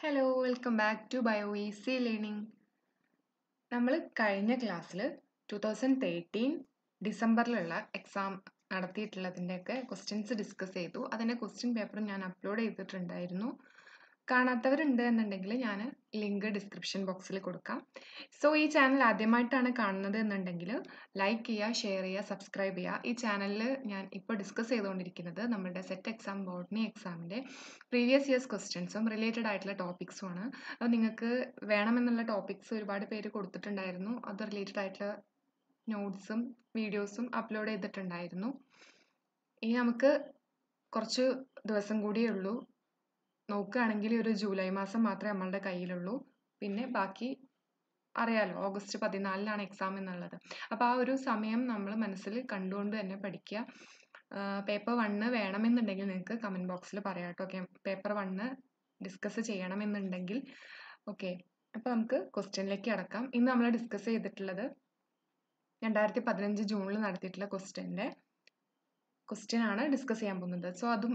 Hello welcome back to Bio Easy Learning. നമ്മൾ കഴിഞ്ഞ ക്ലാസ്സിൽ 2013 ഡിസംബറിലുള്ള എക്സാം നടത്തിയിട്ടുള്ളതിൻ്റെയൊക്കെ ക്വസ്റ്റ്യൻസ് ഡിസ്കസ് ചെയ്തു. അതിൻ്റെ ക്വസ്റ്റ്യൻ പേപ്പർ ഞാൻ അപ്ലോഡ് ചെയ്തിട്ടുണ്ടായിരുന്നു. കാണാത്തവരുണ്ട് എന്നുണ്ടെങ്കിൽ ഞാൻ ലിങ്ക് ഡിസ്ക്രിപ്ഷൻ ബോക്സിൽ കൊടുക്കാം. സോ ഈ ചാനൽ ആദ്യമായിട്ടാണ് കാണുന്നത് എന്നുണ്ടെങ്കിൽ ലൈക്ക് ചെയ്യുക, ഷെയർ ചെയ്യുക, സബ്സ്ക്രൈബ് ചെയ്യുക. ഈ ചാനലിൽ ഞാൻ ഇപ്പോൾ ഡിസ്കസ് ചെയ്തുകൊണ്ടിരിക്കുന്നത് നമ്മുടെ സെറ്റ് എക്സാം, ബോട്ടണി എക്സാമിൻ്റെ പ്രീവിയസ് ഇയേഴ്സ് ക്വസ്റ്റ്യൻസും റിലേറ്റഡ് ആയിട്ടുള്ള ടോപ്പിക്സുമാണ്. അപ്പോൾ നിങ്ങൾക്ക് വേണമെന്നുള്ള ടോപ്പിക്സ് ഒരുപാട് പേര് കൊടുത്തിട്ടുണ്ടായിരുന്നു. അത് റിലേറ്റഡ് ആയിട്ടുള്ള നോട്ട്സും വീഡിയോസും അപ്ലോഡ് ചെയ്തിട്ടുണ്ടായിരുന്നു. ഇനി നമുക്ക് കുറച്ച് ദിവസം കൂടിയേ ഉള്ളൂ. നോക്കുകയാണെങ്കിൽ ഒരു ജൂലൈ മാസം മാത്രമേ നമ്മളുടെ കയ്യിലുള്ളൂ. പിന്നെ ബാക്കി അറിയാലോ, ഓഗസ്റ്റ് 14 എക്സാം എന്നുള്ളത്. അപ്പോൾ ആ ഒരു സമയം നമ്മൾ മനസ്സിൽ കണ്ടുകൊണ്ട് തന്നെ പഠിക്കുക. പേപ്പർ 1 വേണമെന്നുണ്ടെങ്കിൽ നിങ്ങൾക്ക് കമൻറ്റ് ബോക്സിൽ പറയാം കേട്ടോ. ഓക്കെ, പേപ്പർ 1 ഡിസ്കസ് ചെയ്യണമെന്നുണ്ടെങ്കിൽ. ഓക്കെ, അപ്പോൾ നമുക്ക് ക്വസ്റ്റ്യനിലേക്ക് കടക്കാം. ഇന്ന് നമ്മൾ ഡിസ്കസ് ചെയ്തിട്ടുള്ളത് 2015 ജൂണിൽ നടത്തിയിട്ടുള്ള ക്വസ്റ്റ്യൻ ആണ് ഡിസ്കസ് ചെയ്യാൻ പോകുന്നത്. സോ അതും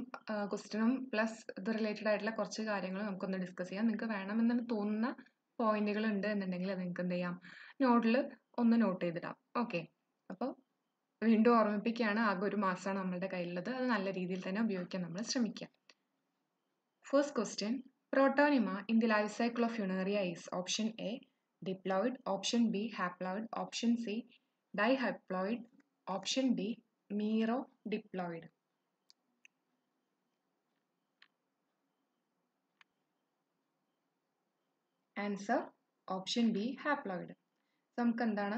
ക്വസ്റ്റ്യനും പ്ലസ് ഇത് റിലേറ്റഡ് ആയിട്ടുള്ള കുറച്ച് കാര്യങ്ങൾ നമുക്കൊന്ന് ഡിസ്കസ് ചെയ്യാം. നിങ്ങൾക്ക് വേണമെന്ന് തോന്നുന്ന പോയിന്റുകൾ ഉണ്ട് എന്നുണ്ടെങ്കിൽ അത് നിങ്ങൾക്ക് എന്ത് ചെയ്യാം, നോട്ടിൽ ഒന്ന് നോട്ട് ചെയ്തിടാം. ഓക്കെ, അപ്പോൾ വീണ്ടും ഓർമ്മിപ്പിക്കുകയാണ്, ആകെ ഒരു മാസമാണ് നമ്മളുടെ കയ്യിലുള്ളത്. അത് നല്ല രീതിയിൽ തന്നെ ഉപയോഗിക്കാൻ നമ്മൾ ശ്രമിക്കുക. First question, protonema in the life cycle of Funaria is option A diploid, option B haploid, option C dihaploid, option D merodiploid. Answer option B haploid. നമുക്ക് എന്താണ്,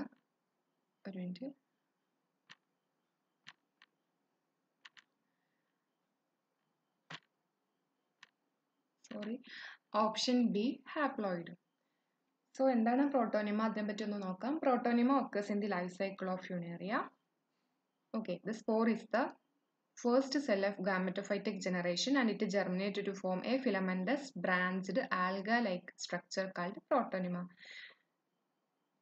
ഒരു minute, option B haploid. So എന്താണ് protonema, അതിനെപ്പറ്റി ഒന്ന് നോക്കാം. Protonema occurs in the life cycle of Funaria. Okay, the spore is the first cell of gametophytic generation and it germinates to form a filamentous branched alga-like structure called protonema.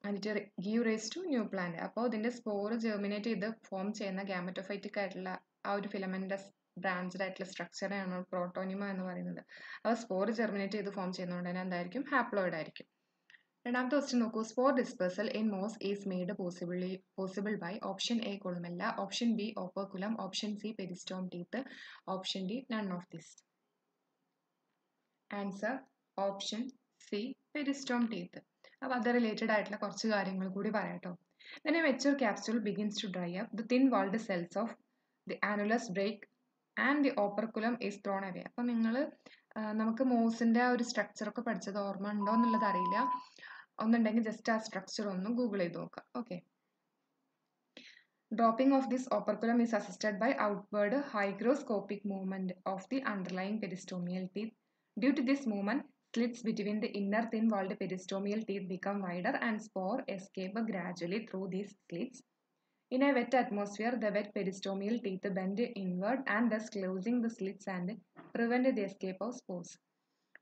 And it give rise to new plant. അപ്പോൾ ഇതിൻ്റെ spore germinate ചെയ്ത് form ചെയ്യുന്ന gametophytic ആയിട്ടുള്ള ആ ഒരു filamentous branched ആയിട്ടുള്ള സ്ട്രക്ചറാണ് protonema എന്ന് പറയുന്നത്. അപ്പോൾ സ്പോർ ജെർമിനേറ്റ് ചെയ്ത് ഫോം ചെയ്യുന്നതുകൊണ്ട് തന്നെ എന്തായിരിക്കും, ഹാപ്ലോയിഡ് ആയിരിക്കും. രണ്ടാമത്തെ ക്വസ്റ്റ്യൻ നോക്കൂ. Spore dispersal in moss is made possible by option A columella, option B operculum, option C peristome teeth, option D none of this. Answer option C peristome teeth. അപ്പോൾ അത് related ആയിട്ടുള്ള കുറച്ച് കാര്യങ്ങൾ കൂടി പറയാം കേട്ടോ. When a mature capsule begins to dry up, the thin-walled cells of the annulus break and the operculum is thrown away. അപ്പോൾ നിങ്ങൾ നമുക്ക് മോസിൻ്റെ ആ ഒരു സ്ട്രക്ചറൊക്കെ പഠിച്ചത് ഓർമ്മ ഉണ്ടോ എന്നുള്ളത് അറിയില്ല. ഒന്നുണ്ടെങ്കിൽ ജസ്റ്റ് ആ സ്ട്രക്ചർ ഒന്ന് ഗൂഗിൾ ചെയ്ത് നോക്കാം. Okay, dropping of this operculum is assisted by outward hygroscopic movement of the underlying peristomial teeth. Due to this movement, slits between the inner thin-walled peristomial teeth become wider and spore escape gradually through these slits. In a wet atmosphere, the wet peristomial teeth bend inward and thus closing the slits and prevent the escape of spores.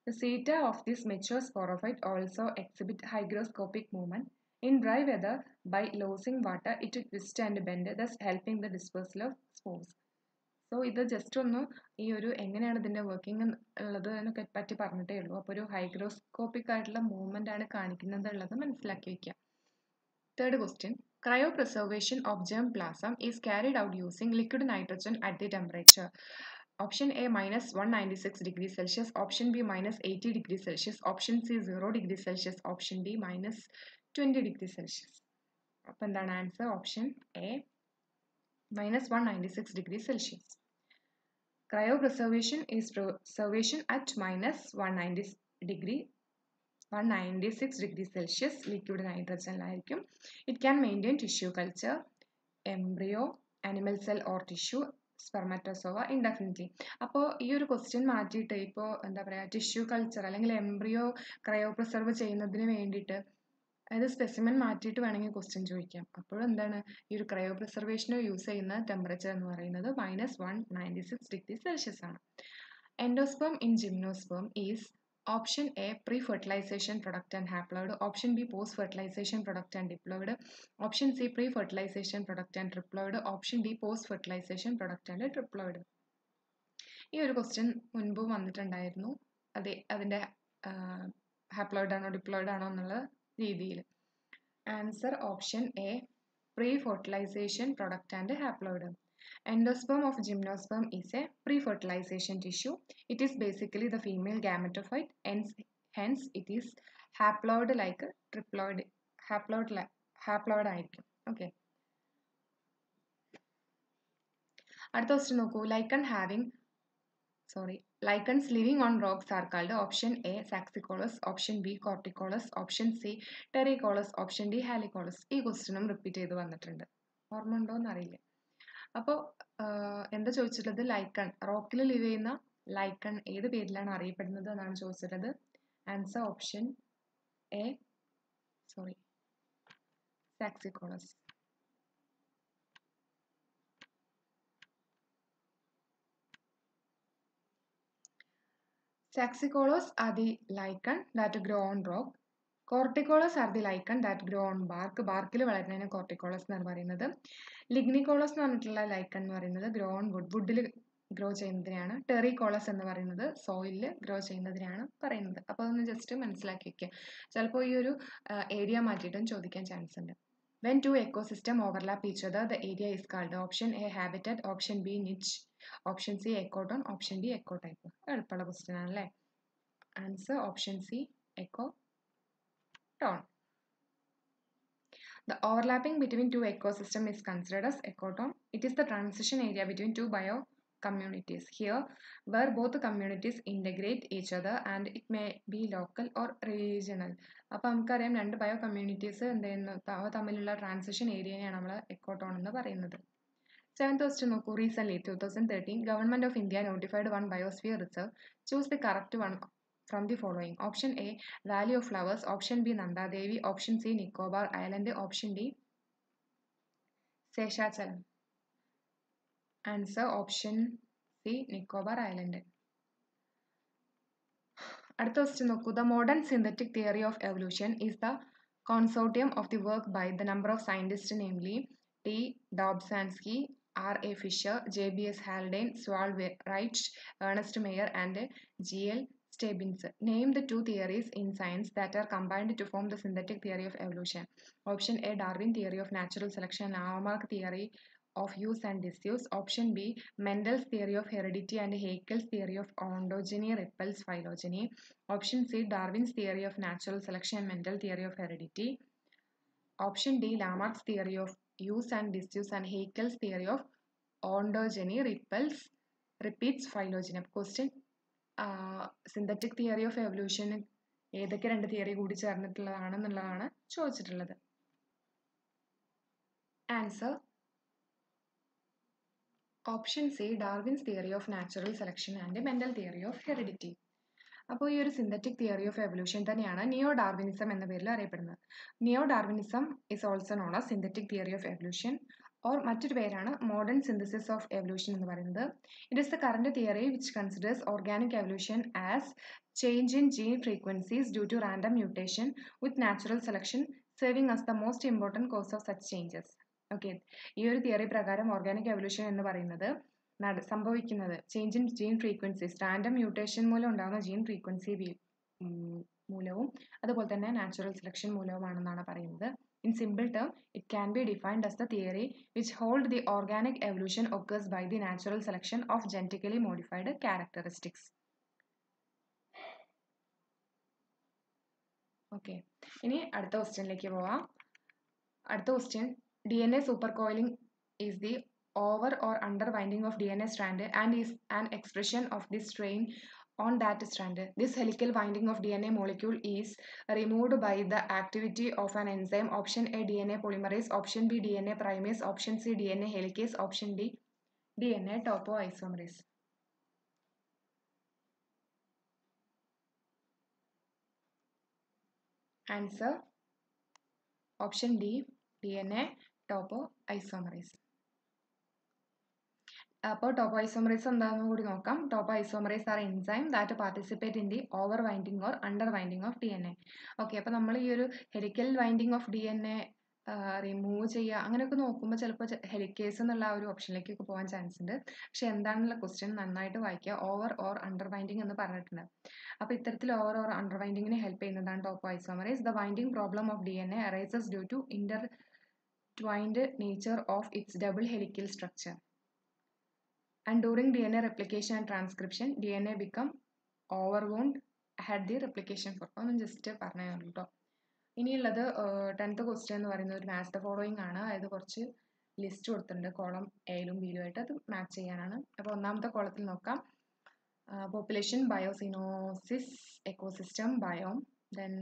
The seta of this mature sporophyte also exhibit hygroscopic movement. In dry weather, by losing water, it twists and bend, thus helping the dispersal of spores. So ഇത് just ഒന്ന് ഈ ഒരു എങ്ങനെയാണ് ഇതിൻ്റെ working ഉള്ളത് എന്നൊക്കെ പറ്റി പറഞ്ഞിട്ടേ ഉള്ളൂ. അപ്പോൾ ഒരു ഹൈഗ്രോസ്കോപ്പിക് ആയിട്ടുള്ള മൂവ്മെൻ്റ് ആണ് കാണിക്കുന്നത് ഉള്ളത് മനസ്സിലാക്കി വയ്ക്കുക. Third question, cryopreservation of germ plasm is carried out using liquid nitrogen at the temperature. Option A minus 196 degrees Celsius, option B minus 80 degrees Celsius, option C 0 degrees Celsius, option D minus 20 degrees Celsius. അപ്പോൾ എന്താണ് answer? Option A minus 196 degrees Celsius. Cryopreservation is preservation at minus 196 degrees Celsius liquid nitrogen. It can maintain tissue culture, embryo, animal cell or tissue, spermatozoa indefinitely. അപ്പോൾ ഈ ഒരു question മാറ്റിയിട്ട് ഇപ്പോൾ എന്താ പറയുക, tissue culture അല്ലെങ്കിൽ എംബ്രിയോ ക്രയോ പ്രിസർവ് ചെയ്യുന്നതിന് വേണ്ടിയിട്ട് അതായത് സ്പെസിമെൻ മാറ്റിയിട്ട് വേണമെങ്കിൽ ക്വസ്റ്റ്യൻ ചോദിക്കാം. അപ്പോഴും എന്താണ്, ഈ ഒരു ക്രയോ പ്രിസർവേഷന് യൂസ് ചെയ്യുന്ന ടെമ്പറേച്ചർ എന്ന് പറയുന്നത് minus 196 degrees Celsius ആണ്. Endosperm in gymnosperm is option A pre fertilization product and haploid, option B post fertilization product and diploid, option C pre fertilization product and triploid, option D post fertilization product and triploid. ഈ ഒരു question മുൻപ് വന്നിട്ടുണ്ടായിരുന്നു. അതിൻ്റെ haploid ആണോ diploid ആണോ എന്നുള്ള രീതിയിൽ. Answer option A, pre-fertilization product and haploid. Endosperm of gymnosperm is a pre-fertilization tissue. It is basically the female gametophyte, hence it is haploid like triploid, haploid ആയിരിക്കും. ഓക്കെ, അടുത്ത question നോക്കൂ. Lichens living on rocks are called option A saxicolous, option B corticolous, option C terricolous, option D halicolous. ഈ ക്വസ്റ്റ്യനും repeat ചെയ്ത് വന്നിട്ടുണ്ട്, ഓർമ്മ ഉണ്ടോ എന്നറിയില്ല. അപ്പോൾ എന്താ ചോദിച്ചിട്ടുള്ളത്? ലൈക്കൺ, റോക്കിൽ ലിവ് ചെയ്യുന്ന ലൈക്കൺ ഏത് പേരിലാണ് അറിയപ്പെടുന്നത് എന്നാണ് ചോദിച്ചിട്ടുള്ളത്. Answer option A, saxicolous. Saxicolous are the lichen that grow on rock. Corticolous are the lichen that grow on bark. ബാർക്കിൽ വളരുന്നതിന് corticolous എന്നാണ് പറയുന്നത്. Lignicolous എന്ന് പറഞ്ഞിട്ടുള്ള ലൈക്കൺ എന്ന് പറയുന്നത് ഗ്രോ ഓൺ വുഡ്, വുഡിൽ ഗ്രോ ചെയ്യുന്നതിനാണ്. ടെറിക്കോളസ് എന്ന് പറയുന്നത് സോയിലിൽ ഗ്രോ ചെയ്യുന്നതിനാണ് പറയുന്നത്. അപ്പോൾ അതൊന്ന് ജസ്റ്റ് മനസ്സിലാക്കി വയ്ക്കുക. ചിലപ്പോൾ ഈ ഒരു ഏരിയ മാറ്റിയിട്ടും ചോദിക്കാൻ ചാൻസ് ഉണ്ട്. When two ecosystems overlap each other, the area is called option A habitat, option B niche, option C ecotone, option D ecotype. എളുപ്പമുള്ള ക്വസ്റ്റ്യൻ ആണല്ലേ. Answer option C, ecotone. The overlapping between two ecosystems is considered as ecotone. It is the transition area between two biocommunities. Here, where both communities integrate each other and it may be local or regional. അപ്പോൾ നമുക്കറിയാം രണ്ട് bio communities എന്ത് ചെയ്യുന്നു, തമ്മിലുള്ള transition ഏരിയയാണ് നമ്മൾ എക്കോട്ടോൺ എന്ന് പറയുന്നത്. 7th question നോക്കൂ. Recently, 2013, Government of India notified one biosphere reserve. Choose the correct one from the following. Option A, Valley of Flowers. Option B, Nanda Devi. Option C, Nicobar Island. Option D, Seshachalam. Answer option C, Nicobar Island. അടുത്ത question നോക്കൂ. The modern synthetic theory of evolution is the consortium of the work by the number of scientists, namely T. Dobzhansky, R. A. Fisher, J. B. S. Haldane, Swal Reich, Ernest Mayr, and G. L. Stebbins. Name the two theories in science that are combined to form the synthetic theory of evolution. Option A, Darwin theory of natural selection, Lamarck theory of use and disuse. Option B, Mendel's theory of heredity and Haeckel's theory of ontogeny repels phylogeny. Option C, Darwin's theory of natural selection and Mendel's theory of heredity. Option D, Lamarck's theory of use and disuse and Haeckel's theory of ontogeny repeats phylogeny. Question, synthetic theory of എവല്യൂഷന് ഏതൊക്കെ രണ്ട് theory കൂടി ചേർന്നിട്ടുള്ളതാണെന്നുള്ളതാണ് ചോദിച്ചിട്ടുള്ളത്. Answer option C, Darwin's theory of natural selection and Mendel theory of heredity. അപ്പോൾ ഈ ഒരു synthetic theory of evolution തന്നെയാണ് നിയോ ഡാർവിനിസം എന്ന പേരിൽ അറിയപ്പെടുന്നത്. Neo Darwinism is also known as synthetic theory of evolution or മറ്റൊരു പേരാണ് മോഡേൺ സിന്തസിസ് ഓഫ് എവല്യൂഷൻ എന്ന് പറയുന്നത്. It is the current theory which considers organic evolution as change in gene frequencies due to random mutation with natural selection serving as the most important cause of such changes. Okay, ഈ ഒരു theory പ്രകാരം organic evolution എന്ന് പറയുന്നത് സംഭവിക്കുന്നത് change in gene frequencies, random mutation മൂലം ഉണ്ടാകുന്ന gene frequency മൂലവും അതുപോലെ തന്നെ നാച്ചുറൽ സെലക്ഷൻ മൂലവുമാണെന്നാണ് പറയുന്നത്. In simple term, it can be defined as the theory which holds the organic evolution occurs by the natural selection of genetically modified characteristics. Okay, ഇനി അടുത്ത ക്വസ്റ്റ്യനിലേക്ക് പോവാം. അടുത്ത question, DNA supercoiling is the over or under winding of DNA strand and is an expression of this strain on that strand. This helical winding of DNA molecule is removed by the activity of an enzyme. Option A, DNA polymerase. Option B, DNA primase. Option C, DNA helicase. Option D, DNA topoisomerase. Answer option D, DNA topoisomerase. അപ്പോൾ topoisomerase എന്താണെന്ന് കൂടി നോക്കാം. Topoisomerase are enzyme that participate in the over winding or under winding of DNA. Okay, അപ്പോൾ നമ്മൾ ഈ ഒരു helical winding of DNA remove ചെയ്യുക അങ്ങനെയൊക്കെ നോക്കുമ്പോൾ ചിലപ്പോൾ ഹെലിക്കേസ് എന്നുള്ള ആ ഒരു ഓപ്ഷനിലേക്കൊക്കെ പോകാൻ ചാൻസ് ഉണ്ട്. പക്ഷെ എന്താണെന്നുള്ള ക്വസ്റ്റ്യൻ നന്നായിട്ട് വായിക്കുക. ഓവർ ഓർ അണ്ടർ വൈൻഡിങ് എന്ന് പറഞ്ഞിട്ടുണ്ട്. അപ്പോൾ ഇത്തരത്തിൽ ഓവർ ഓർ അണ്ടർ വൈൻഡിങ്ങിനെ ഹെൽപ്പ് ചെയ്യുന്നതാണ് topoisomerase. The winding problem of DNA arises due to intertwined nature of its double helical structure. And during DNA replication and transcription, DNA become overwound had the replication fork. ഒന്ന് just പറഞ്ഞു കേട്ടോ. ഇനിയുള്ളത് 10th question എന്ന് പറയുന്നത് ഒരു match the following ആണ്. അതായത് കുറച്ച് ലിസ്റ്റ് കൊടുത്തിട്ടുണ്ട് കോളം എയിലും ബിയിലും ആയിട്ട്. അത് മാച്ച് ചെയ്യാനാണ്. അപ്പോൾ ഒന്നാമത്തെ കോളത്തിൽ നോക്കാം. Population, biocoenosis, ecosystem, biome. Then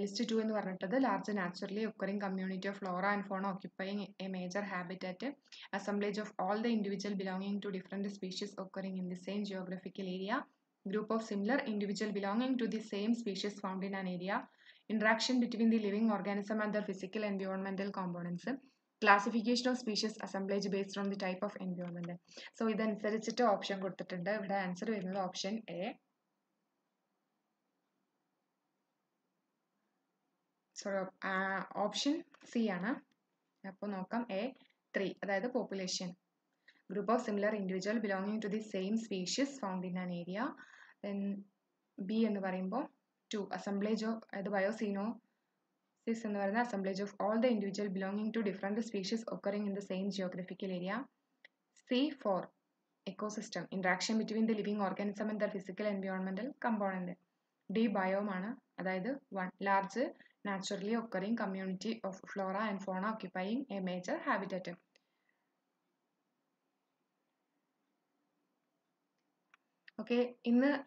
list 2 എന്ന് പറഞ്ഞിട്ടത് large naturally occurring community of flora and fauna occupying a major habitat, assemblage of all the individual belonging to different species occurring in the same geographical area, group of similar individual belonging to the same species found in an area, interaction between the living organism and their physical environmental components, classification of species assemblage based on the type of environment. So ഇതനുസരിച്ചിട്ട് option കൊടുത്തിട്ടുണ്ട്. ഇവിടെ answer വരുന്നത് option A. Sorry, option C ആണ്. അപ്പോൾ നോക്കാം. A3 അതായത് population, group of similar individual belonging to the same species found in an area. Then B എന്ന് പറയുമ്പോൾ 2 അസംബ്ലേജ് ഓഫ്, അതായത് ബയോസിനോസിസ് എന്ന് പറയുന്നത് assemblage of all the individual belonging to different species occurring in the same geographical area. C4 ecosystem, interaction between the living organism and the physical എൻവയോൺമെന്റൽ component. D biome ആണ്. അതായത് 1 large naturally occurring community of flora and fauna occupying a major habitat. Okay,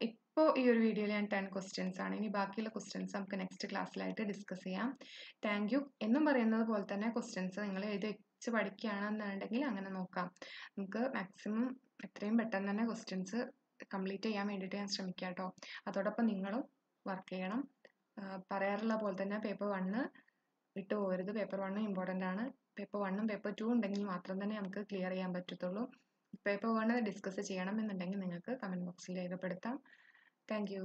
ഇപ്പോൾ ഈ ഒരു വീഡിയോയിൽ ഞാൻ 10 questions ആണ്. ഇനി ബാക്കിയുള്ള ക്വസ്റ്റ്യൻസ് നമുക്ക് നെക്സ്റ്റ് ക്ലാസ്സിലായിട്ട് ഡിസ്കസ് ചെയ്യാം. Thank you. എന്നും പറയുന്നത് പോലെ തന്നെ ക്വസ്റ്റ്യൻസ് നിങ്ങൾ എഴുതി വെച്ച് പഠിക്കുകയാണെന്നുണ്ടെങ്കിൽ അങ്ങനെ നോക്കാം. നമുക്ക് മാക്സിമം എത്രയും പെട്ടെന്ന് തന്നെ ക്വസ്റ്റ്യൻസ് കംപ്ലീറ്റ് ചെയ്യാൻ വേണ്ടിയിട്ട് ഞാൻ ശ്രമിക്കാം കേട്ടോ. അതോടൊപ്പം നിങ്ങളും വർക്ക് ചെയ്യണം. പറയാറുള്ള പോലെ തന്നെ പേപ്പർ 1 വിട്ടു പോകരുത്. പേപ്പർ 1 ഇമ്പോർട്ടൻ്റ് ആണ്. പേപ്പർ 1ഉം പേപ്പർ 2 ഉണ്ടെങ്കിൽ മാത്രം തന്നെ നമുക്ക് ക്ലിയർ ചെയ്യാൻ പറ്റത്തുള്ളൂ. പേപ്പർ 1 ഡിസ്കസ് ചെയ്യണം എന്നുണ്ടെങ്കിൽ നിങ്ങൾക്ക് കമൻറ്റ് ബോക്സിൽ രേഖപ്പെടുത്താം. Thank you.